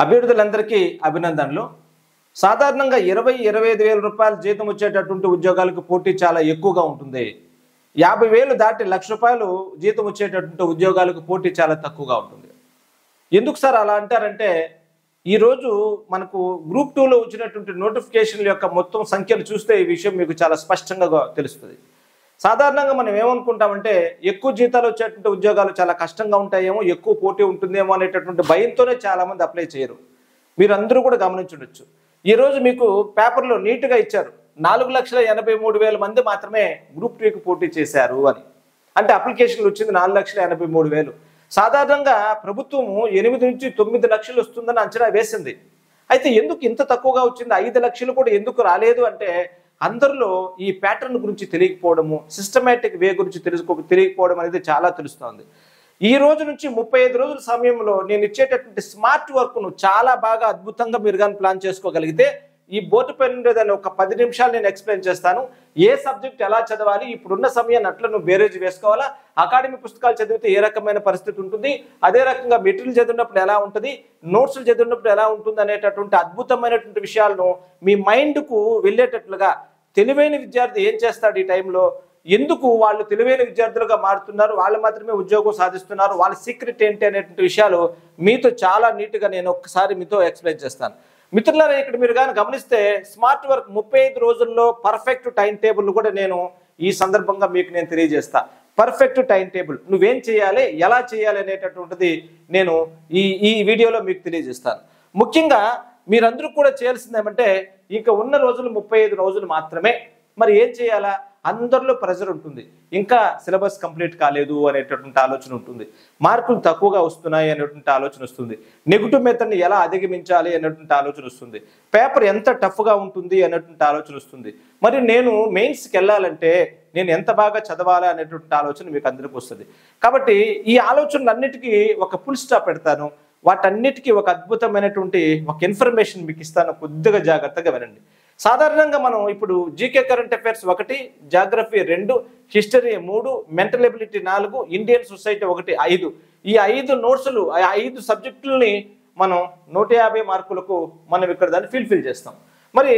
అభ్యర్థులందరికీ అభినందనలు. సాధారణంగా 20-25,000 రూపాయల జీతం వచ్చేటటువంటి ఉద్యోగాలకు పోటీ చాలా ఎక్కువగా ఉంటుంది. 50,000 దాటి ₹1,00,000 జీతం వచ్చేటటువంటి ఉద్యోగాలకు పోటీ చాలా తక్కువగా ఉంటుంది. ఎందుకు సార్ అలా అంటారంటే, ఈరోజు మనకు గ్రూప్ 2లో వచ్చినటువంటి నోటిఫికేషన్ల యొక్క మొత్తం సంఖ్యను చూస్తే ఈ విషయం మీకు చాలా స్పష్టంగా తెలుస్తుంది. సాధారణంగా మనం ఏమనుకుంటామంటే, ఎక్కువ జీతాలు వచ్చేటువంటి ఉద్యోగాలు చాలా కష్టంగా ఉంటాయేమో, ఎక్కువ పోటీ ఉంటుందేమో అనేటటువంటి భయంతోనే చాలామంది అప్లై చేయరు. మీరందరూ కూడా గమనించుండొచ్చు. ఈరోజు మీకు పేపర్లో నీట్గా ఇచ్చారు, 4,83,000 మంది మాత్రమే గ్రూప్ 3కి పోటీ చేశారు అని. అంటే అప్లికేషన్లు వచ్చింది 4,83,000. సాధారణంగా ప్రభుత్వము 8 నుంచి 9 లక్షలు వస్తుందని అంచనా వేసింది. అయితే ఎందుకు ఇంత తక్కువగా వచ్చింది, 5 లక్షలు కూడా ఎందుకు రాలేదు అంటే, అందరిలో ఈ ప్యాటర్న్ గురించి తెలియకపోవడము, సిస్టమేటిక్ వే గురించి తెలియకపోవడం అనేది చాలా తెలుస్తోంది. ఈ రోజు నుంచి 35 రోజుల సమయంలో నేను ఇచ్చేటటువంటి స్మార్ట్ వర్క్ను చాలా బాగా అద్భుతంగా మీరు కానీ ప్లాన్ చేసుకోగలిగితే, ఈ బోర్డు పైన ఉండేదాన్ని ఒక 10 నిమిషాలు నేను ఎక్స్ప్లెయిన్ చేస్తాను. ఏ సబ్జెక్ట్ ఎలా చదవాలి, ఇప్పుడున్న సమయాన్ని అట్లా నువ్వు బేరేజ్ వేసుకోవాలా, అకాడమీ పుస్తకాలు చదివితే ఏ రకమైన పరిస్థితి ఉంటుంది, అదే రకంగా మెటీరియల్ చదివినప్పుడు ఎలా ఉంటుంది, నోట్స్లు చదివినప్పుడు ఎలా ఉంటుంది అనేటటువంటి అద్భుతమైనటువంటి విషయాలను మీ మైండ్కు వెళ్ళేటట్లుగా, తెలివైన విద్యార్థి ఏం చేస్తాడు ఈ టైంలో, ఎందుకు వాళ్ళు తెలివైన విద్యార్థులుగా మారుతున్నారు, వాళ్ళు మాత్రమే ఉద్యోగం సాధిస్తున్నారు, వాళ్ళ సీక్రెట్ ఏంటి అనేటువంటి విషయాలు మీతో చాలా నీట్గా నేను ఒక్కసారి మీతో ఎక్స్ప్లెయిన్ చేస్తాను. మిత్రులారా, ఇక్కడ మీరు కానీ గమనిస్తే స్మార్ట్ వర్క్ 35 రోజుల్లో పర్ఫెక్ట్ టైం టేబుల్ కూడా నేను ఈ సందర్భంగా మీకు నేను తెలియజేస్తా. పర్ఫెక్ట్ టైం టేబుల్ నువ్వేం చేయాలి, ఎలా చేయాలి అనేటటువంటిది నేను ఈ వీడియోలో మీకు తెలియజేస్తాను. ముఖ్యంగా మీరందరూ కూడా చేయాల్సింది ఏమంటే, ఇంకా ఉన్న రోజులు 35 రోజులు మాత్రమే. మరి ఏం చేయాలా, అందరిలో ప్రెజర్ ఉంటుంది, ఇంకా సిలబస్ కంప్లీట్ కాలేదు అనేటటువంటి ఆలోచన ఉంటుంది, మార్కులు తక్కువగా వస్తున్నాయి అనేటువంటి ఆలోచన వస్తుంది, నెగిటివ్ మెథడ్ని ఎలా అధిగమించాలి అనేటువంటి ఆలోచన వస్తుంది, పేపర్ ఎంత టఫ్గా ఉంటుంది అనేటువంటి ఆలోచన వస్తుంది. మరి నేను మెయిన్స్కి వెళ్ళాలంటే నేను ఎంత బాగా చదవాలి అనేటువంటి ఆలోచన మీకు అందరికీ వస్తుంది. కాబట్టి ఈ ఆలోచనలన్నిటికీ ఒక ఫుల్ స్టాప్ పెడతాను. వాటన్నిటికీ ఒక అద్భుతమైనటువంటి ఒక ఇన్ఫర్మేషన్ మీకు ఇస్తాను, కొద్దిగా జాగ్రత్తగా వినండి. సాధారణంగా మనం ఇప్పుడు GK current affairs 1, geography 2, history 3, mental ability 4, Indian society 1, 5, ఈ 5 నోట్స్లు, 5 సబ్జెక్టులని మనం 150 మార్కులకు మనం ఇక్కడ దాన్ని ఫిల్ చేస్తాం. మరి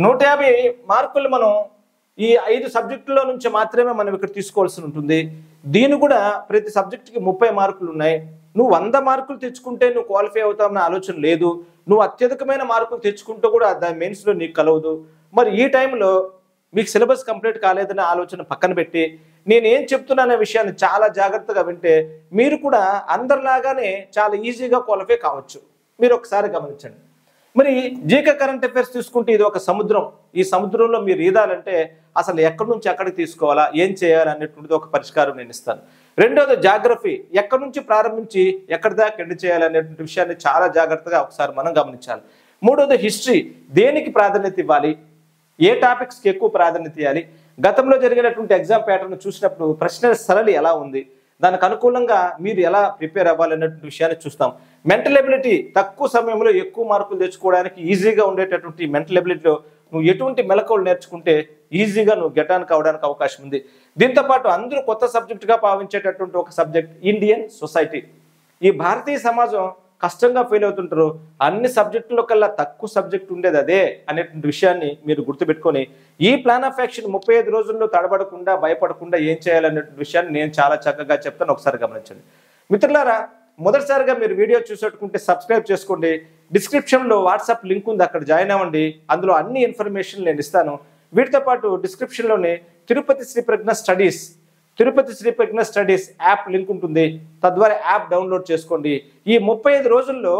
150 మార్కులు మనం ఈ 5 సబ్జెక్టుల్లో నుంచి మాత్రమే మనం ఇక్కడ తీసుకోవాల్సి ఉంటుంది. దీని కూడా ప్రతి సబ్జెక్టుకి 30 మార్కులు ఉన్నాయి. నువ్వు 100 మార్కులు తెచ్చుకుంటే నువ్వు క్వాలిఫై అవుతామన్న ఆలోచన లేదు. నువ్వు అత్యధికమైన మార్కులు తెచ్చుకుంటూ కూడా దాని మెయిన్స్లో నీకు కలవదు. మరి ఈ టైంలో మీకు సిలబస్ కంప్లీట్ కాలేదనే ఆలోచన పక్కన పెట్టి నేనేం చెప్తున్నానే విషయాన్ని చాలా జాగ్రత్తగా వింటే మీరు కూడా అందరిలాగానే చాలా ఈజీగా క్వాలిఫై కావచ్చు. మీరు ఒకసారి గమనించండి. మరి జీకే కరెంట్ అఫైర్స్ తీసుకుంటే ఇది ఒక సముద్రం. ఈ సముద్రంలో మీరు ఈదాలంటే అసలు ఎక్కడి నుంచి ఎక్కడికి తీసుకోవాలా, ఏం చేయాలి అనేటువంటిది ఒక పరిష్కారం నేను ఇస్తాను. రెండోది జాగ్రఫీ, ఎక్కడి నుంచి ప్రారంభించి ఎక్కడి దాకా ఎండ్ చేయాలి అనేటువంటి విషయాన్ని చాలా జాగ్రత్తగా ఒకసారి మనం గమనించాలి. మూడోది హిస్టరీ, దేనికి ప్రాధాన్యత ఇవ్వాలి, ఏ టాపిక్స్కి ఎక్కువ ప్రాధాన్యత ఇవ్వాలి, గతంలో జరిగినటువంటి ఎగ్జామ్ ప్యాటర్న్ చూసినప్పుడు ప్రశ్న సరళి ఎలా ఉంది, దానికి అనుకూలంగా మీరు ఎలా ప్రిపేర్ అవ్వాలనేటువంటి విషయాన్ని చూస్తాం. మెంటల్ ఎబిలిటీ, తక్కువ సమయంలో ఎక్కువ మార్కులు తెచ్చుకోవడానికి ఈజీగా ఉండేటటువంటి మెంటల్ ఎబిలిటీలో నువ్వు ఎటువంటి మెలకువలు నేర్చుకుంటే ఈజీగా నువ్వు గెటానికి అవడానికి అవకాశం ఉంది. దీంతోపాటు అందరూ కొత్త సబ్జెక్టుగా భావించేటటువంటి ఒక సబ్జెక్ట్ ఇండియన్ సొసైటీ. ఈ భారతీయ సమాజం కష్టంగా ఫీల్ అవుతుంటారు, అన్ని సబ్జెక్టుల్లో కల్లా తక్కువ సబ్జెక్ట్ ఉండేది అదే అనేటువంటి విషయాన్ని మీరు గుర్తుపెట్టుకొని ఈ ప్లాన్ ఆఫ్ యాక్షన్ 35 రోజుల్లో తడబడకుండా భయపడకుండా ఏం చేయాలనేటువంటి విషయాన్ని నేను చాలా చక్కగా చెప్తాను, ఒకసారి గమనించండి. మిత్రులారా, మొదటిసారిగా మీరు వీడియో చూసేట్టుకుంటే సబ్స్క్రైబ్ చేసుకోండి. డిస్క్రిప్షన్లో వాట్సాప్ లింక్ ఉంది, అక్కడ జాయిన్ అవ్వండి. అందులో అన్ని ఇన్ఫర్మేషన్ నేను ఇస్తాను. వీటితో పాటు డిస్క్రిప్షన్లోనే తిరుపతి శ్రీ ప్రజ్ఞ స్టడీస్ యాప్ లింక్ ఉంటుంది, తద్వారా యాప్ డౌన్లోడ్ చేసుకోండి. ఈ 35 రోజుల్లో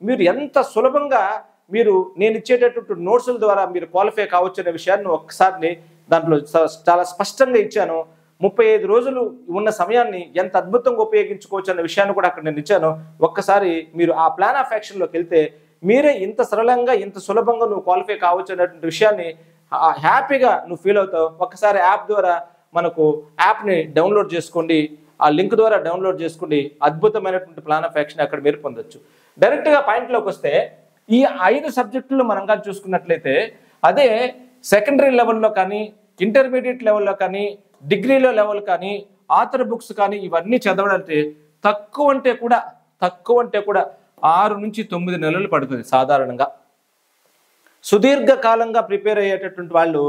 మీరు ఎంత సులభంగా నేను ఇచ్చేటటువంటి నోట్స్ల ద్వారా మీరు క్వాలిఫై కావచ్చు అనే విషయాన్ని ఒక్కసారి దాంట్లో చాలా స్పష్టంగా ఇచ్చాను. 35 రోజులు ఉన్న సమయాన్ని ఎంత అద్భుతంగా ఉపయోగించుకోవచ్చు అనే విషయాన్ని కూడా అక్కడ నేను ఇచ్చాను. ఒక్కసారి మీరు ఆ ప్లాన్ ఆఫ్ యాక్షన్లోకి వెళ్తే మీరే ఇంత సరళంగా ఇంత సులభంగా నువ్వు క్వాలిఫై కావచ్చు అనేటువంటి విషయాన్ని హ్యాపీగా నువ్వు ఫీల్ అవుతావు. ఒక్కసారి యాప్ ద్వారా మనకు యాప్ని డౌన్లోడ్ చేసుకోండి, ఆ లింక్ ద్వారా డౌన్లోడ్ చేసుకోండి. అద్భుతమైనటువంటి ప్లాన్ ఆఫ్ యాక్షన్ అక్కడ మీరు పొందొచ్చు. డైరెక్ట్గా పాయింట్లోకి వస్తే ఈ 5 సబ్జెక్టులు మనం కానీ చూసుకున్నట్లయితే అదే సెకండరీ లెవెల్లో కానీ, ఇంటర్మీడియట్ లెవెల్లో కానీ, డిగ్రీలో లెవెల్ కానీ, ఆథర్ బుక్స్ కానీ ఇవన్నీ చదవాలంటే తక్కువ అంటే కూడా 6 నుంచి 9 నెలలు పడుతుంది సాధారణంగా. సుదీర్ఘకాలంగా ప్రిపేర్ అయ్యేటటువంటి వాళ్ళు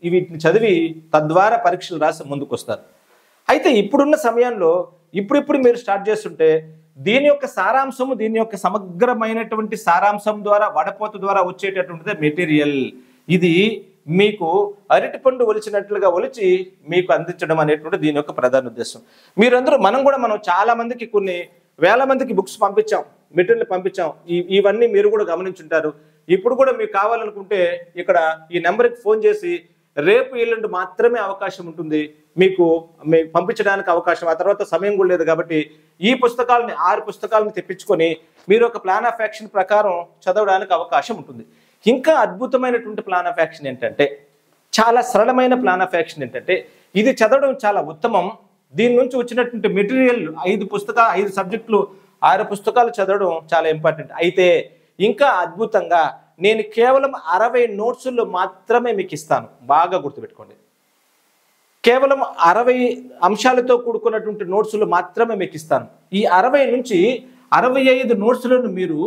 వీటిని చదివి తద్వారా పరీక్షలు రాసి ముందుకు వస్తారు. అయితే ఇప్పుడున్న సమయంలో ఇప్పుడు మీరు స్టార్ట్ చేస్తుంటే దీని యొక్క సారాంశము, దీని యొక్క సమగ్రమైనటువంటి సారాంశం ద్వారా వడపోత ద్వారా వచ్చేటటువంటిది మెటీరియల్. ఇది మీకు అరటిపండు ఒలిచినట్లుగా ఒలిచి మీకు అందించడం అనేటువంటి దీని యొక్క ప్రధాన ఉద్దేశం. మీరందరూ మనం చాలా మందికి కొన్ని వేల మందికి బుక్స్ పంపించాం, మెటీరియల్ పంపించాం. ఇవన్నీ మీరు కూడా గమనించుంటారు. ఇప్పుడు కూడా మీకు కావాలనుకుంటే ఇక్కడ ఈ నెంబర్కి ఫోన్ చేసి రేపు ఎల్లుండి మాత్రమే అవకాశం ఉంటుంది మీకు పంపించడానికి అవకాశం. ఆ తర్వాత సమయం కూడా లేదు. కాబట్టి ఈ పుస్తకాలని 6 పుస్తకాలను తెప్పించుకొని మీరు ఒక ప్లాన్ ఆఫ్ యాక్షన్ ప్రకారం చదవడానికి అవకాశం ఉంటుంది. ఇంకా అద్భుతమైనటువంటి ప్లాన్ ఆఫ్ యాక్షన్ ఏంటంటే, చాలా సరళమైన ప్లాన్ ఆఫ్ యాక్షన్ ఏంటంటే, ఇది చదవడం చాలా ఉత్తమం. దీని నుంచి వచ్చినటువంటి మెటీరియల్ 5 సబ్జెక్టులు 6 పుస్తకాలు చదవడం చాలా ఇంపార్టెంట్. అయితే ఇంకా అద్భుతంగా నేను కేవలం 60 నోట్సులు మాత్రమే మీకు ఇస్తాను. బాగా గుర్తుపెట్టుకోండి, కేవలం 60 అంశాలతో కూడుకున్నటువంటి నోట్సులు మాత్రమే మీకు ఇస్తాను. ఈ 60 నుంచి 65 నోట్సులను మీరు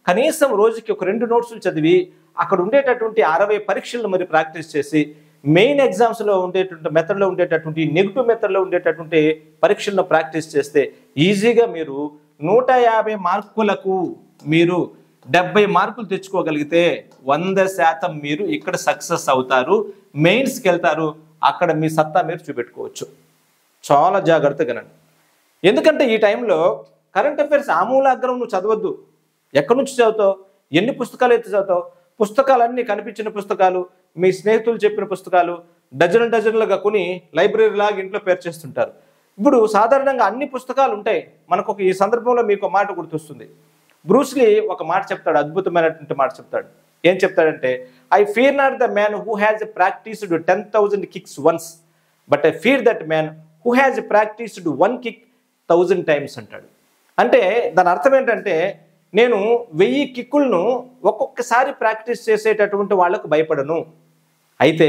కనీసం రోజుకి ఒక 2 నోట్సులు చదివి అక్కడ ఉండేటటువంటి 60 పరీక్షలను మరి ప్రాక్టీస్ చేసి మెయిన్ ఎగ్జామ్స్లో ఉండేటువంటి మెథడ్లో ఉండేటటువంటి నెగిటివ్ మెథడ్లో ఉండేటటువంటి పరీక్షలను ప్రాక్టీస్ చేస్తే ఈజీగా మీరు 150 మార్కులకు మీరు 70 మార్కులు తెచ్చుకోగలిగితే 100% మీరు ఇక్కడ సక్సెస్ అవుతారు. మెయిన్స్కి వెళ్తారు, అక్కడ మీ సత్తా మీరు చూపెట్టుకోవచ్చు. చాలా జాగ్రత్తగా నండి. ఎందుకంటే ఈ టైంలో కరెంట్ అఫైర్స్ ఆమూలాగ్రం నువ్వు చదవద్దు. ఎక్కడి నుంచి చదువుతావు, ఎన్ని పుస్తకాలు అయితే చదువుతావు? పుస్తకాలన్నీ కనిపించిన పుస్తకాలు, మీ స్నేహితులు చెప్పిన పుస్తకాలు డజన్లుగా కొని లైబ్రరీ లాగా ఇంట్లో పేర్చేస్తుంటారు. ఇప్పుడు సాధారణంగా అన్ని పుస్తకాలు ఉంటాయి. మనకు ఈ సందర్భంలో మీకు మాట గుర్తొస్తుంది. బ్రూస్లీ ఒక మాట చెప్తాడు, అద్భుతమైనటువంటి మాట చెప్తాడు. ఏం చెప్తాడంటే, I fear not the man who has practised 10,000 kicks once, but I fear that man who has practised 1 kick 1,000 times అంటాడు. అంటే దాని అర్థం ఏంటంటే, నేను 1000 కిక్కులను ఒక్కొక్కసారి ప్రాక్టీస్ చేసేటటువంటి వాళ్లకు భయపడను. అయితే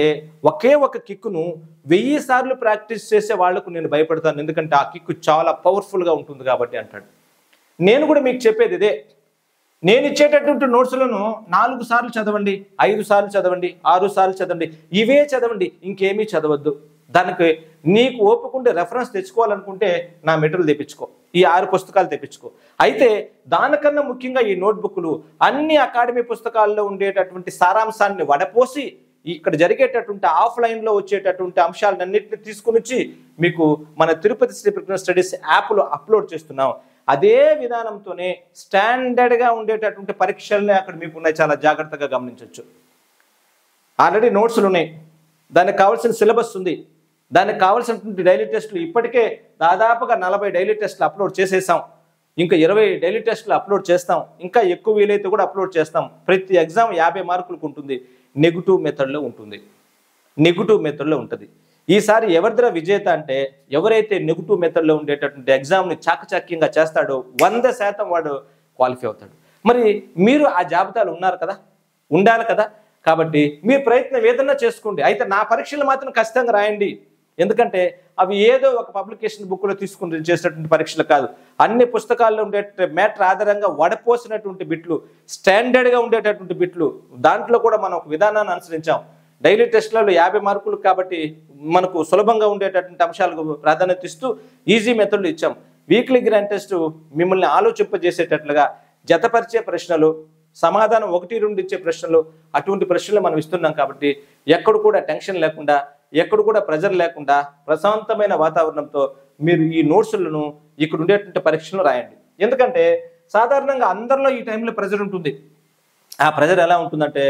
ఒకే ఒక కిక్కును 1000 సార్లు ప్రాక్టీస్ చేసే వాళ్లకు నేను భయపడతాను. ఎందుకంటే ఆ కిక్కు చాలా పవర్ఫుల్గా ఉంటుంది కాబట్టి అంటాడు. నేను కూడా మీకు చెప్పేది ఇదే. నేను ఇచ్చేటటువంటి నోట్స్లను 4 సార్లు చదవండి, 5 సార్లు చదవండి, 6 సార్లు చదవండి, ఇవే చదవండి, ఇంకేమీ చదవద్దు. దానికి నీకు ఓపుకుంటే రెఫరెన్స్ తెచ్చుకోవాలనుకుంటే నా మెటీరియల్ తెప్పించుకో, ఈ 6 పుస్తకాలు తెప్పించుకో. అయితే దానికన్నా ముఖ్యంగా ఈ నోట్బుక్లు అన్ని అకాడమీ పుస్తకాల్లో ఉండేటటువంటి సారాంశాన్ని వడపోసి ఇక్కడ జరిగేటటువంటి ఆఫ్లైన్లో వచ్చేటటువంటి అంశాలన్నింటినీ తీసుకుని వచ్చి మీకు మన తిరుపతి శ్రీ ప్రజ్ఞ స్టడీస్ యాప్లో అప్లోడ్ చేస్తున్నాం. అదే విధానంతోనే స్టాండర్డ్గా ఉండేటటువంటి పరీక్షలనే అక్కడ మీకు ఉన్నాయి. చాలా జాగ్రత్తగా గమనించవచ్చు. ఆల్రెడీ నోట్స్లు ఉన్నాయి, దానికి కావాల్సిన సిలబస్ ఉంది, దానికి కావాల్సినటువంటి డైలీ టెస్టులు ఇప్పటికే దాదాపుగా 40 డైలీ టెస్టులు అప్లోడ్ చేసేసాం. ఇంకా 20 డైలీ టెస్టులు అప్లోడ్ చేస్తాం. ఇంకా ఎక్కువ వీలైతే కూడా అప్లోడ్ చేస్తాం. ప్రతి ఎగ్జామ్ 50 మార్కులకు ఉంటుంది. నెగిటివ్ మెథడ్లో ఉంటుంది. ఈసారి ఎవరిదిరా విజేత అంటే, ఎవరైతే నెగిటివ్ మెథడ్లో ఉండేటటువంటి ఎగ్జామ్ని చాకచక్యంగా చేస్తాడో 100% వాడు క్వాలిఫై అవుతాడు. మరి మీరు ఆ జాబితాలో ఉన్నారు కదా, ఉండాలి కదా. కాబట్టి మీ ప్రయత్నం ఏదన్నా చేసుకోండి. అయితే నా పరీక్షలు మాత్రం ఖచ్చితంగా రాయండి. ఎందుకంటే అవి ఏదో ఒక పబ్లికేషన్ బుక్లో తీసుకుని చేసేటటువంటి పరీక్షలు కాదు. అన్ని పుస్తకాల్లో ఉండే మ్యాటర్ ఆధారంగా వడపోసినటువంటి బిట్లు, స్టాండర్డ్గా ఉండేటటువంటి బిట్లు, దాంట్లో కూడా మనం ఒక విధానాన్ని అనుసరించాం. డైలీ టెస్ట్లలో 50 మార్కులు కాబట్టి మనకు సులభంగా ఉండేటటువంటి అంశాలకు ప్రాధాన్యత ఇస్తూ ఈజీ మెథడ్లు ఇచ్చాం. వీక్లీ గ్రాండ్ టెస్ట్ మిమ్మల్ని ఆలోచింపజేసేటట్లుగా జతపరిచే ప్రశ్నలు, సమాధానం 1-2 ఇచ్చే ప్రశ్నలు, అటువంటి ప్రశ్నలు మనం ఇస్తున్నాం. కాబట్టి ఎక్కడ కూడా టెన్షన్ లేకుండా, ఎక్కడ కూడా ప్రెజర్ లేకుండా ప్రశాంతమైన వాతావరణంతో మీరు ఈ నోట్స్లను ఇక్కడ ఉండేటువంటి పరీక్షలను రాయండి. ఎందుకంటే సాధారణంగా అందరిలో ఈ టైంలో ప్రెజర్ ఉంటుంది. ఆ ప్రెజర్ ఎలా ఉంటుందంటే,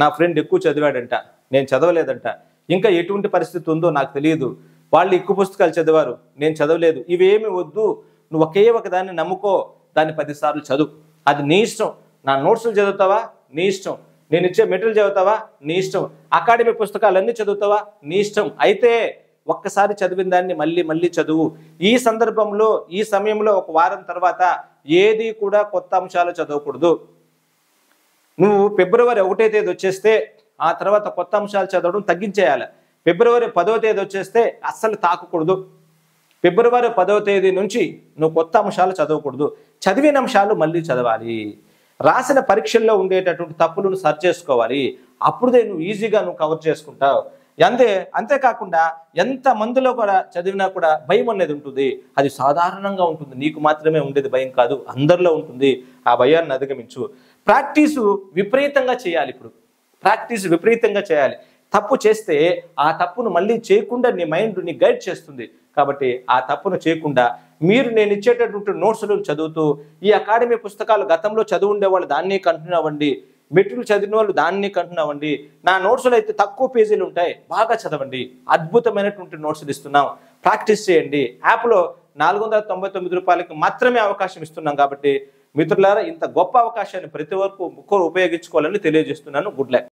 నా ఫ్రెండ్ ఎక్కువ చదివాడంట, నేను చదవలేదంట, ఇంకా ఎటువంటి పరిస్థితి ఉందో నాకు తెలియదు, వాళ్ళు ఎక్కువ పుస్తకాలు చదివారు, నేను చదవలేదు. ఇవేమి వద్దు, నువ్వు ఒకే ఒక దాన్ని నమ్ముకో, దాన్ని 10 సార్లు చదువు, అది నీ ఇష్టం. నా నోట్స్లు చదువుతావా, నీ ఇష్టం. నేను ఇచ్చే మెటీరియల్ చదువుతావా, నీ ఇష్టం. అకాడమీ పుస్తకాలన్నీ చదువుతావా, నీ ఇష్టం. అయితే ఒక్కసారి చదివిన దాన్ని మళ్ళీ చదువు. ఈ సందర్భంలో, ఈ సమయంలో ఒక వారం తర్వాత ఏది కూడా కొత్త అంశాలు చదవకూడదు. నువ్వు ఫిబ్రవరి 1వ తేదీ వచ్చేస్తే ఆ తర్వాత కొత్త అంశాలు చదవడం తగ్గించేయాలి. ఫిబ్రవరి 10వ తేదీ వచ్చేస్తే అస్సలు తాకకూడదు. ఫిబ్రవరి 10వ తేదీ నుంచి నువ్వు కొత్త అంశాలు చదవకూడదు. చదివిన అంశాలు మళ్ళీ చదవాలి. రాసిన పరీక్షల్లో ఉండేటటువంటి తప్పులను సరి చేసుకోవాలి. అప్పుడే నువ్వు ఈజీగా కవర్ చేసుకుంటావు. అంతేకాకుండా ఎంత మందిలో కూడా చదివినా కూడా భయం అనేది ఉంటుంది. అది సాధారణంగా ఉంటుంది. నీకు మాత్రమే ఉండేది భయం కాదు, అందరిలో ఉంటుంది. ఆ భయాన్ని అధిగమించు. ప్రాక్టీసు విపరీతంగా చేయాలి. ప్రాక్టీస్ విపరీతంగా చేయాలి. తప్పు చేస్తే ఆ తప్పును మళ్ళీ చేయకుండా నీ మైండ్ ని గైడ్ చేస్తుంది. కాబట్టి ఆ తప్పును చేయకుండా నేను ఇచ్చేటటువంటి నోట్స్లు చదువుతూ, ఈ అకాడమీ పుస్తకాలు గతంలో చదువు ఉండేవాళ్ళు దాన్ని కంటిన్యూ అవ్వండి, మెటీరియల్ చదివిన వాళ్ళు దాన్ని కంటిన్యూ అవ్వండి. నా నోట్స్లో అయితే తక్కువ పేజీలు ఉంటాయి, బాగా చదవండి. అద్భుతమైనటువంటి నోట్స్లు ఇస్తున్నాం, ప్రాక్టీస్ చేయండి. యాప్లో 499 రూపాయలకి మాత్రమే అవకాశం ఇస్తున్నాం. కాబట్టి మిత్రులారా, ఇంత గొప్ప అవకాశాన్ని ప్రతి ఒక్కరు ఉపయోగించుకోవాలని తెలియజేస్తున్నాను. Good luck.